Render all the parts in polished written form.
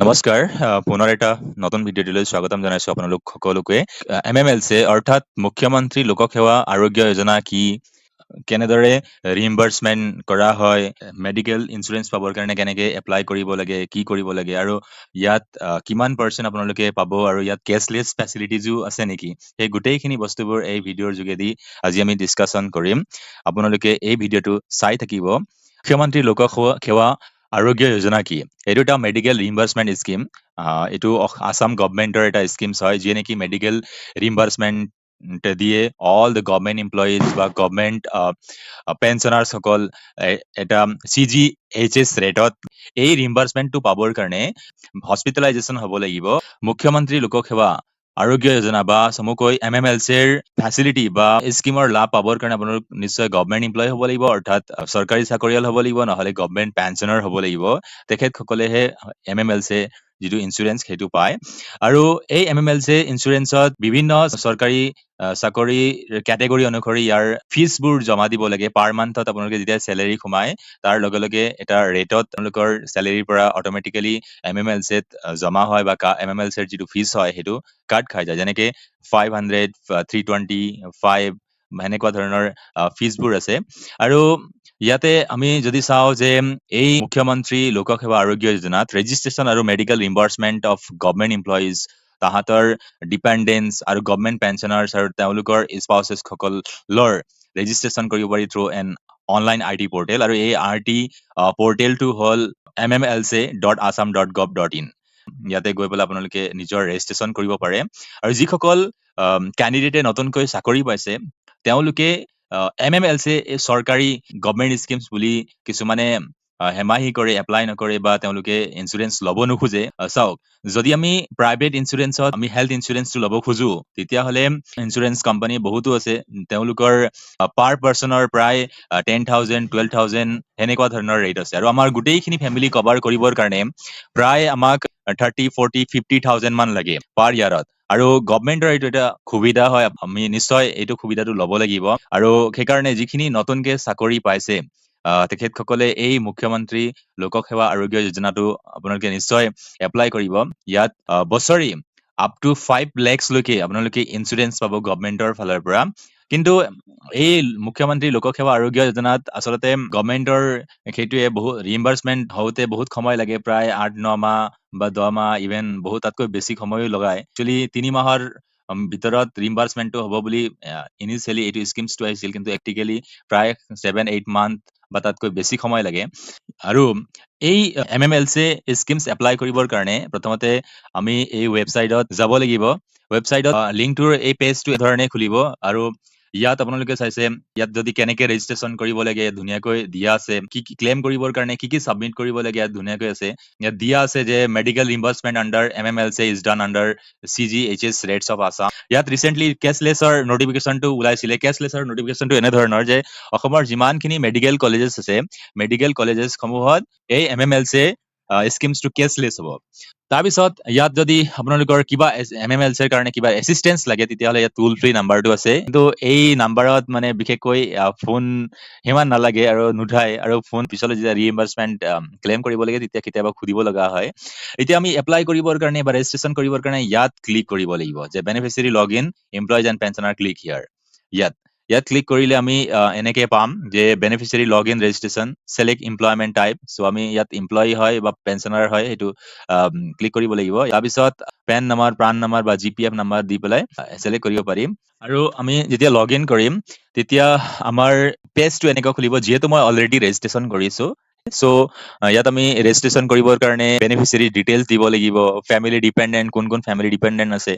নমস্কাৰ পুনৰ এটা নতুন ভিডিঅ'টোলৈ স্বাগতম জনাইছো আপোনালোক সকলোকে MMLC অৰ্থাৎ মুখ্যমন্ত্ৰী লোকসেৱা আৰোগ্য যোজনা কি কেনেদৰে ৰিইম্বাৰ্সমেন্ট কৰা হয় মেডিকেল ইন্সুৰেন্স পাবৰ কাৰণে কেনেকৈ এপ্লাই কৰিব লাগে কি কৰিব লাগে আৰু ইয়াত কিমান পাৰ্চেন্ট আপোনালোকে পাব আৰু ইয়াত কেছলেছ ফেচিলিটিজো আছে নেকি সেই গোটেইখিনি বস্তুবোৰ এই ভিডিঅ'ৰ যোগেদি আজি আমি ডিসকাশন কৰিম আপোনালোকে এই ভিডিঅ'টো চাই থাকিব মুখ্যমন্ত্ৰী লোকসেৱা আৰোগ্য যোজনা কি এইটো এটা মেডিকেল ৰিইম্বাৰ্সমেন্ট স্কিম এইটো আসাম গভৰ্নমেন্টৰ এটা স্কিমছ হয় যিয়ে নেকি মেডিকেল ৰিইম্বাৰ্সমেন্ট দিয়ে অল দ্য গভৰ্নমেন্ট এমপ্লয়িজ বা গভৰ্নমেন্ট পেঞ্চনাৰ্ছ সকল এটা CGHS ৰেটত এই ৰিইম্বাৰ্সমেন্টটো পাবৰ কাৰণে হস্পিটেলাইজেশ্যন হ'ব লাগিব মুখ্যমন্ত্ৰী লোকসেৱা আৰোগ্য যোজনা বা চমুকৈ MMLCৰ ফেচিলিটি বা স্কিমৰ লাভ পাবৰ কাৰণে আপোনালোক নিশ্চয় গভৰ্নমেন্ট এমপ্লয় হ'ব লাগিব অৰ্থাৎ চৰকাৰী চাকৰিয়াল হ'ব লাগিব নহলে গভৰ্নমেন্ট পেঞ্চনাৰ হ'ব লাগিব তেখেতসকলেহে MMLC যিটো ইন্সুৰেন্স সেইটো পায় আৰু এই MMLC ইন্সুৰেন্সত বিভিন্ন চৰকাৰী চাকৰি কেটেগৰী অনুসৰি ইয়াৰ ফিজবোৰ জমা দিব লাগে পাৰ মান্থত আপোনালোকে যেতিয়া চেলাৰী সোমায় তাৰ লগে লগে এটা ৰেটত তেওঁলোকৰ চেলাৰীৰ পৰা অট'মেটিকেলি MMLCত জমা হয় বা MMLCৰ যিটো ফিজ হয় সেইটো কাট খাই যায় যেনেকে 500 325 এনেকুৱা ধৰণৰ ফিজবোৰ আছে আৰু ইয়াতে আমি যদি চাওঁ যে এই মুখ্যমন্ত্ৰী লোকসেৱা আৰোগ্য যোজনাত ৰেজিষ্ট্ৰেশ্যন আৰু মেডিকেল ৰিইম্বাৰ্সমেন্ট অফ গভৰ্নমেন্ট এমপ্লয়িজ তাহাঁতৰ ডিপেণ্ডেন্স আৰু গভৰ্নমেন্ট পেঞ্চনাৰ্ছ আৰু তেওঁলোকৰ স্পাউচেছ সকলৰ ৰেজিষ্ট্ৰেশ্যন কৰিব পাৰি through N online RT portal আৰু এই RT পৰ্টেলটো হ'ল mmlc.assam.gov.in ইয়াতে গৈ পেলাই আপোনালোকে নিজৰ ৰেজিষ্ট্ৰেশ্যন কৰিব পাৰে আৰু যিসকল কেণ্ডিডেটে নতুনকৈ চাকৰি পাইছে তেওঁলোকে MMLC চৰকাৰী গভৰ্নমেন্ট স্কিমছ বুলি কিছুমানে হেমাহি কৰে এপ্লাই নকৰে বা তেওঁলোকে ইন্সুৰেন্স ল'ব নোখোজে চাওক যদি আমি প্ৰাইভেট ইন্সুৰেন্সত আমি হেল্থ ইন্সুৰেন্সটো ল'ব খোজো তেতিয়াহ'লে ইন্সুৰেন্স কোম্পানী বহুতো আছে তেওঁলোকৰ পাৰ পাৰ্চনৰ প্ৰায় 10,000 12,000 এনেকুৱা ধৰণৰ ৰেট আছে আৰু আমাৰ গোটেইখিনি ফেমিলি কভাৰ কৰিবৰ কাৰণে প্ৰায় আমাক 30 40 50,000 মান লাগে পাৰ ইয়াৰত আৰু গভৰ্নমেন্টৰ এইটো এটা সুবিধা হয় আমি নিশ্চয় এইটো সুবিধাটো ল'ব লাগিব আৰু সেইকাৰণে যিখিনি নতুনকে চাকৰি পাইছে তেখেতসকলে এই মুখ্যমন্ত্ৰী লোকসেৱা আৰোগ্য যোজনাটো আপোনালোকে নিশ্চয় এপ্লাই কৰিব ইয়াত বছৰি আপ টু 5 lakhs লৈকে আপোনালোকে ইন্সুৰেন্স পাব গভৰ্নমেন্টৰ ফালৰ পৰা কিন্তু এই মুখ্যমন্ত্ৰী লোকসেৱা আৰোগ্য যোজনাত আচলতে গভৰ্নমেন্টৰ সেইটোৱে বহুত ৰিইম্বাৰ্সমেন্ট হওঁতে বহুত সময় লাগে প্ৰায় 8-9 মাহ বা 10 মাহ ইভেন বহুত তাতকৈ বেছি সময়ো লগায় একচুৱেলি 3 মাহৰ ভিতৰত ৰিইম্বাৰ্সমেন্টটো হ'ব বুলি ইনিচিয়েলি এইটো স্কিমছটো আহিছিল কিন্তু প্ৰেক্টিকেলি প্ৰায় 7-8 মান্থ বা তাতকৈ বেছি সময় লাগে আৰু এই MMLC স্কিমছ এপ্লাই কৰিবৰ কাৰণে প্ৰথমতে আমি এই ৱেবছাইটত যাব লাগিব ৱেবছাইটত লিংকটোৰ এই পেজটো ধৰণে খুলিব আৰু ইয়াত আপোনালোকে চাইছে ইয়াত যদি কেনেকে ৰেজিষ্ট্ৰেশ্যন কৰিব লাগে ধুনীয়াকৈ দিয়া আছে কি কি ক্লেম কৰিবৰ কাৰণে কি কি সাবমিট কৰিব লাগে ইয়াত ধুনীয়াকৈ আছে ইয়াত দিয়া আছে যে medical reimbursement under MMLC is done under CGHS rates of Assam ইয়াত ৰিসেন্টলি কেছলেছৰ নটিফিকেশনটো ওলাইছিলে কেছলেছৰ নটিফিকেশনটো এনে ধৰণৰ যে অসমৰ যিমানখিনি মেডিকেল কলেজেছ আছে মেডিকেল কলেজেছ সমূহত এই MMLC স্কিমছটো কেছলেছ হ'ব তাৰপিছত ইয়াত যদি আপোনালোকৰ কিবা MMLCৰ কাৰণে কিবা এসিস্টেন্স লাগে তেতিয়াহ'লে ইয়াত টোল ফ্ৰী নাম্বাৰটো আছে কিন্তু এই নাম্বাৰত মানে বিশেষকৈ ফোন সিমান নালাগে আৰু নুঠাই আৰু ফোন পিছলৈ যেতিয়া ৰিইম্বাৰ্সমেন্ট ক্লেম কৰিব লাগে তেতিয়া কেতিয়াবা খুদিব লগা হয় এতিয়া আমি এপ্লাই কৰিবৰ কাৰণে বা ৰেজিষ্ট্ৰেশ্যন কৰিবৰ কাৰণে ইয়াত ক্লিক কৰিব লাগিব যে beneficiary login employees and pensioner click here ইয়াত ক্লিক কৰিলে আমি এনেকে পাম যে beneficiary login registration select employment type so আমি ইয়াত এমপ্লয়ি হয় বা পেঞ্চনাৰ হয় সেইটো ক্লিক কৰিব লাগিব তাৰপিছত পেন নম্বৰ প্ৰাণ নম্বৰ বা GPF নম্বৰ দি পেলাই সেলেক্ট কৰিব পাৰিম আৰু আমি যেতিয়া লগইন কৰিম তেতিয়া আমাৰ পেজটো এনেকৈ খুলিব যিহেতু মই অলৰেডি ৰেজিষ্ট্ৰেশ্যন কৰিছো সো ইয়াত আমি ৰেজিষ্ট্ৰেশ্যন কৰিবৰ কাৰণে বেনিফিচিয়াৰী ডিটেইলছ দিব লাগিব ফ্যামিলি ডিপেন্ডেন্ট কোন ফ্যামিলি ডিপেন্ডেন্ট আছে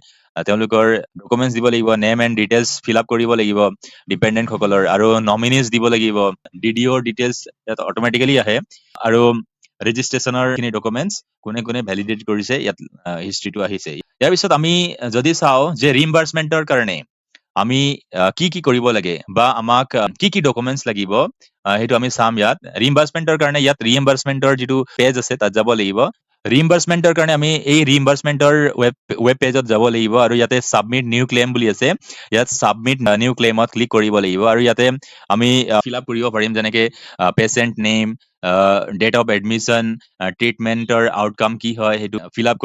তেওঁলোকৰ ডকুমেন্টছ দিব লাগিব name and details fill up কৰিব লাগিব ডিপেন্ডেন্ট সকলৰ আৰু নমিনিজ দিব লাগিব DDO ডিটেইলছ ইয়াত অটোমেটিক্যালি আহে আৰু ৰেজিষ্ট্ৰেশ্যনৰ খিনি ডকুমেন্টছ কোনে ভ্যালিডেট কৰিছে ইয়াত হিষ্ট্ৰীটো আহিছে ইয়াৰ পিছত আমি যদি চাও যে ৰিইম্বাৰ্সমেন্টৰ কাৰণে আমি কি কৰিব লাগে বা আমাক কি ডকুমেন্টছ লাগিব হেতু আমি চাম ইয়াত ৰিইম্বাৰ্সমেন্টৰ কাৰণে ইয়াত ৰিইম্বাৰ্সমেন্টৰ যেটো পেজ আছে তাত যাব লাগিব ৰিইম্বাৰ্সমেন্টৰ কাৰণে আমি এই ৰিইম্বাৰ্সমেন্টৰ ৱেব পেজত যাব লাগিব আৰু ইয়াতে সাবমিট নিউ ক্লেম বুলি আছে ইয়াত সাবমিট নিউ ক্লেমত ক্লিক কৰিব লাগিব আৰু ইয়াতে আমি ফিল আপ কৰিব পাৰিম যেনেকে patient name date of admission, ট্ৰিটমেণ্টৰ আউটকাম কি হয় সেইটো ফিল আপ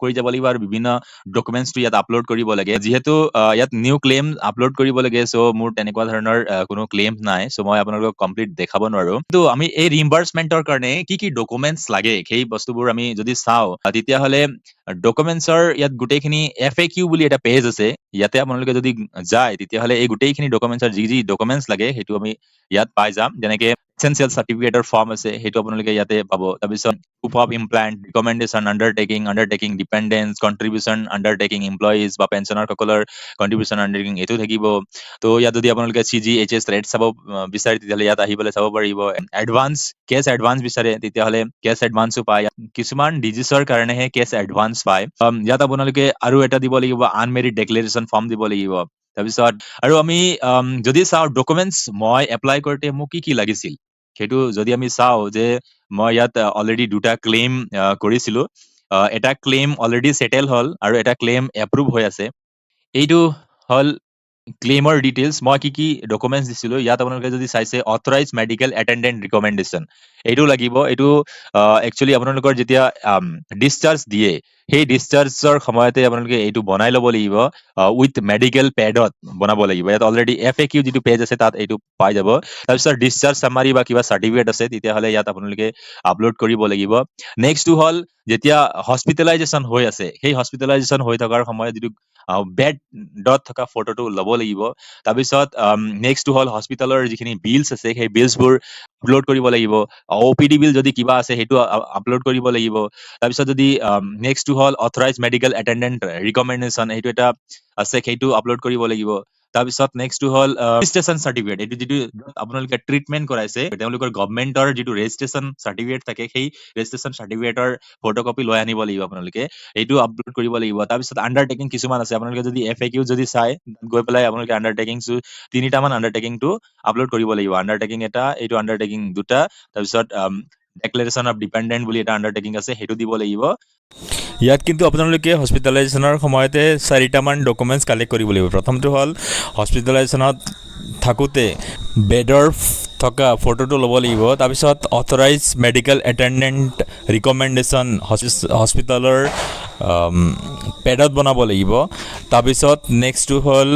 কৰি যাব লাগিব আৰু বিভিন্ন ডকুমেণ্টছটো ইয়াত আপলোড কৰিব লাগে। যিহেতু ইয়াত নিউ ক্লেইম আপলোড কৰিব লাগে, চ' মোৰ তেনেকুৱা ধৰণৰ কোনো ক্লেইম নাই, চ' মই আপোনালোকক কমপ্লিট দেখাব নোৱাৰো। কিন্তু আমি এই ৰিম্বাৰ্চমেণ্টৰ কাৰণে কি কি ডকুমেণ্টছ লাগে সেই বস্তুবোৰ আমি যদি চাওঁ, তেতিয়াহ'লে ডকুমেণ্টছৰ ইয়াত গোটেইখিনি FAQ বুলি এটা পেজ আছে। ইয়াতে আপোনালোকে যদি যায় তেতিয়াহ'লে এই গোটেইখিনি ডকুমেণ্টছৰ যি যি ডকুমেণ্টছ লাগে সেইটো আমি ইয়াত পাই যাম। যেনেকে এছেঞ্চিয়েল চাৰ্টিফিকেটৰ ফৰ্ম আছে, সেইটো আপোনালোকে ইয়াতে পাব। তাৰপিছত proof of implant, recommendation, undertaking, dependence, contribution, undertaking, employees বা পেঞ্চনাৰসকলৰ contribution undertaking এইটো থাকিব। তো ইয়াত যদি আপোনালোকে CGHS ৰেট চাব বিচাৰে তেতিয়াহ'লে ইয়াত আহি পেলাই চাব পাৰিব। কেছ এডভান্স বিচাৰে তেতিয়াহ'লে কেছ এডভান্সো পায়। কিছুমান ডিজিজৰ কাৰণেহে কেছ এডভান্স পায়। ইয়াত আপোনালোকে আৰু এটা দিব লাগিব, আনমেৰিড ডেক্লেৰেশ্যন ফৰ্ম দিব লাগিব। তাৰপিছত আৰু আমি যদি চাওঁ ডকুমেণ্টছ মই এপ্লাই কৰোঁতে মোক কি কি লাগিছিল, সেইটো যদি আমি চাওঁ যে মই ইয়াত অলৰেডি দুটা ক্লেইম কৰিছিলোঁ। এটা ক্লেইম অলৰেডি ছেটেল হ'ল আৰু এটা ক্লেইম এপ্ৰুভ হৈ আছে। এইটো হ'ল ক্লেইমৰ ডিটেইলছ। মই কি কি ডকুমেণ্টছ দিছিলোঁ, ইয়াত আপোনালোকে যদি চাইছে অথৰাইজ মেডিকেল এটেণ্ডেণ্ট ৰিকমেণ্ডেশ্যন এইটো লাগিব। এইটো একচুৱেলি আপোনালোকৰ যেতিয়া ডিছচাৰ্জ দিয়ে সেই ডিছচাৰ্জৰ সময়তে আপোনালোকে এইটো বনাই ল'ব লাগিব, উইথ মেডিকেল পেডত বনাব লাগিব। ইয়াত অলৰেডি FAQ যিটো পেজ আছে তাত এইটো পাই যাব। তাৰপিছত ডিছচাৰ্জ চামাৰি বা কিবা চাৰ্টিফিকেট আছে তেতিয়াহ'লে ইয়াত আপোনালোকে আপলোড কৰিব লাগিব। নেক্সটটো হ'ল যেতিয়া হস্পিটেলাইজেশ্যন হৈ আছে, সেই হস্পিটেলাইজেশ্যন হৈ থকাৰ সময়ত যিটো বেডত থকা ফটোটো ল'ব লাগিব। তাৰপিছত নেক্সটটো হ'ল হস্পিটেলৰ যিখিনি বিলছ আছে সেই বিলছবোৰ আপলোড কৰিব লাগিব। OPD বিল যদি কিবা আছে সেইটো আপলোড কৰিব লাগিব। তাৰপিছত যদি নেক্সটটো হ'ল অথৰাইজ মেডিকেল এটেণ্ডেণ্ট ৰিকমেণ্ডেশ্যন, সেইটো এটা আছে, সেইটো আপলোড কৰিব লাগিব। তাৰপিছত নেক্সটটো হ'ল ৰেজিষ্ট্ৰেশ্যন চাৰ্টিফিকেট, এইটো যিটো আপোনালোকে ট্ৰিটমেণ্ট কৰাইছে তেওঁলোকৰ গভৰ্ণমেণ্টৰ যিটো ৰেজিষ্ট্ৰেশ্যন চাৰ্টিফিকেট থাকে সেই ৰেজিষ্ট্ৰেশ্যন চাৰ্টিফিকেটৰ ফটোকপি লৈ আনিব লাগিব আপোনালোকে, এইটো আপলোড কৰিব লাগিব। তাৰপিছত আণ্ডাৰটেকিং কিছুমান আছে, আপোনালোকে যদি FAQ যদি চাই গৈ পেলাই আপোনালোকে তিনিটামান আণ্ডাৰটেকিংটো আপলোড কৰিব লাগিব। আণ্ডাৰটেকিং এটা, এইটো আণ্ডাৰটেকিং দুটা, তাৰপিছত ডেক্লেৰেশ্যন অফ ডিপেণ্ডেণ্ট বুলি এটা আণ্ডাৰটেকিং আছে, সেইটো দিব লাগিব। ইয়াত কিন্তু আপোনালোকে হস্পিটেলাইজেশ্যনৰ সময়তে 4টামান ডকুমেণ্টছ কালেক্ট কৰিব লাগিব। প্ৰথমটো হ'ল হস্পিটেলাইজেশ্যনত থাকোঁতে বেডৰ থকা ফটোটো ল'ব লাগিব। তাৰপিছত অথৰাইজ মেডিকেল এটেণ্ডেণ্ট ৰিকমেণ্ডেশ্যন হস্পিটেলৰ পেডত বনাব লাগিব। তাৰপিছত নেক্সটটো হ'ল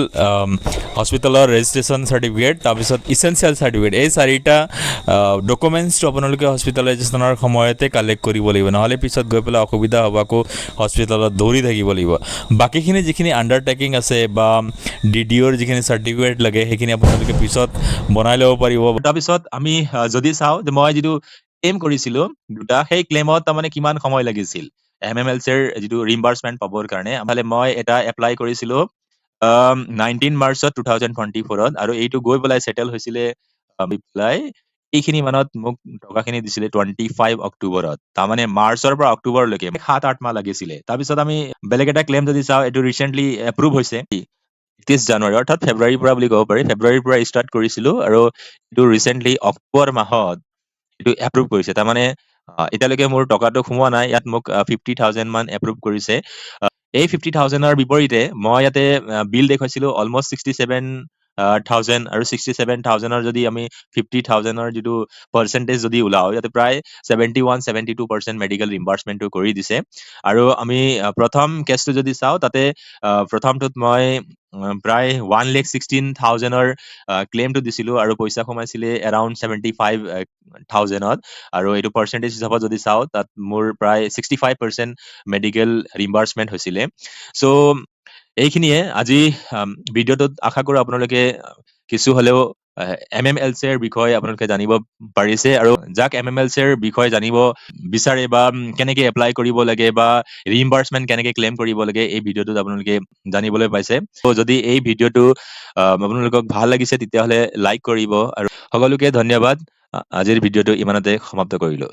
হস্পিটেলৰ ৰেজিষ্ট্ৰেশ্যন চাৰ্টিফিকেট, তাৰপিছত ইছেঞ্চিয়েল চাৰ্টিফিকেট। এই 4টা ডকুমেণ্টছটো আপোনালোকে হস্পিটেলাইজেশ্যনৰ সময়তে কালেক্ট কৰিব লাগিব, নহ'লে পিছত গৈ পেলাই অসুবিধা হ'ব, আকৌ হস্পিটেলত দৌৰি থাকিব লাগিব। বাকীখিনি যিখিনি আণ্ডাৰটেকিং আছে বা DDOৰ যিখিনি চাৰ্টিফিকেট লাগে সেইখিনি আপোনালোকে পিছত বনাই ল'ব পাৰিব। তাৰপিছত আমি যদি চাওঁ যে মই যিটো ক্লেইম কৰিছিলোঁ দুটা, সেই ক্লেইমত তাৰমানে কিমান সময় লাগিছিল MMLCৰ যিটো ৰিম্বাৰ্চমেণ্ট পাবৰ কাৰণে। মই এটা এপ্লাই কৰিছিলোঁ 19 মাৰ্চত 2024ত, আৰু এইটো গৈ পেলাই ছেটেল হৈছিলে এইখিনি মানত মোক টকাখিনি দিছিলে 25 অক্টোবৰত। তাৰমানে মাৰ্চৰ পৰা অক্টোবৰলৈকে 7-8 মাহ লাগিছিলে। তাৰপিছত আমি বেলেগ এটা ক্লেইম যদি চাওঁ, এইটো ৰিচেণ্টলি এপ্ৰুভ হৈছে 31 জানুৱাৰী, অৰ্থাৎ ফেব্ৰুৱাৰীৰ পৰা বুলি ক'ব পাৰি। ফেব্ৰুৱাৰীৰ পৰা ষ্টাৰ্ট কৰিছিলোঁ আৰু এইটো ৰিচেণ্টলি অক্টোবৰ মাহত এইটো এপ্ৰুভ কৰিছে। তাৰমানে এতিয়ালৈকে মোৰ টকাটো সোমোৱা নাই, ইয়াত মোক 50,000 মান এপ্ৰুভ কৰিছে। এই 50,000ৰ বিপৰীতে মই ইয়াতে বিল দেখুৱাইছিলোঁ অলমষ্ট 67,000, আৰু 67,000ৰ যদি আমি 50,000ৰ যিটো পাৰ্চেণ্টেজ যদি ওলাওঁ, ইয়াতে প্ৰায় 71-72% মেডিকেল ৰিম্বাৰ্চমেণ্টটো কৰি দিছে। আৰু আমি প্ৰথম কেছটো যদি চাওঁ, তাতে প্ৰথমটোত মই প্ৰায় 1,16,000ৰ ক্লেইমটো দিছিলোঁ আৰু পইচা সোমাইছিলে এৰাউণ্ড 75,000ত, আৰু এইটো পাৰ্চেণ্টেজ হিচাপত যদি চাওঁ তাত মোৰ প্ৰায় 65% মেডিকেল ৰিম্বাৰ্চমেণ্ট হৈছিলে। চ' এইখিনিয়ে আজি ভিডিঅ'টোত আশা কৰোঁ আপোনালোকে কিছু হ'লেও MMLCৰ বিষয়ে আপোনালোকে জানিব পাৰিছে, আৰু যাক MMLCৰ বিষয়ে জানিব বিচাৰে বা কেনেকৈ এপ্লাই কৰিব লাগে বা ৰিম্বাৰ্চমেণ্ট কেনেকৈ ক্লেইম কৰিব লাগে, এই ভিডিঅ'টোত আপোনালোকে জানিবলৈ পাইছে। ত' যদি এই ভিডিঅ'টো আপোনালোকক ভাল লাগিছে তেতিয়াহ'লে লাইক কৰিব, আৰু সকলোকে ধন্যবাদ। আজিৰ ভিডিঅ'টো ইমানতে সমাপ্ত কৰিলোঁ।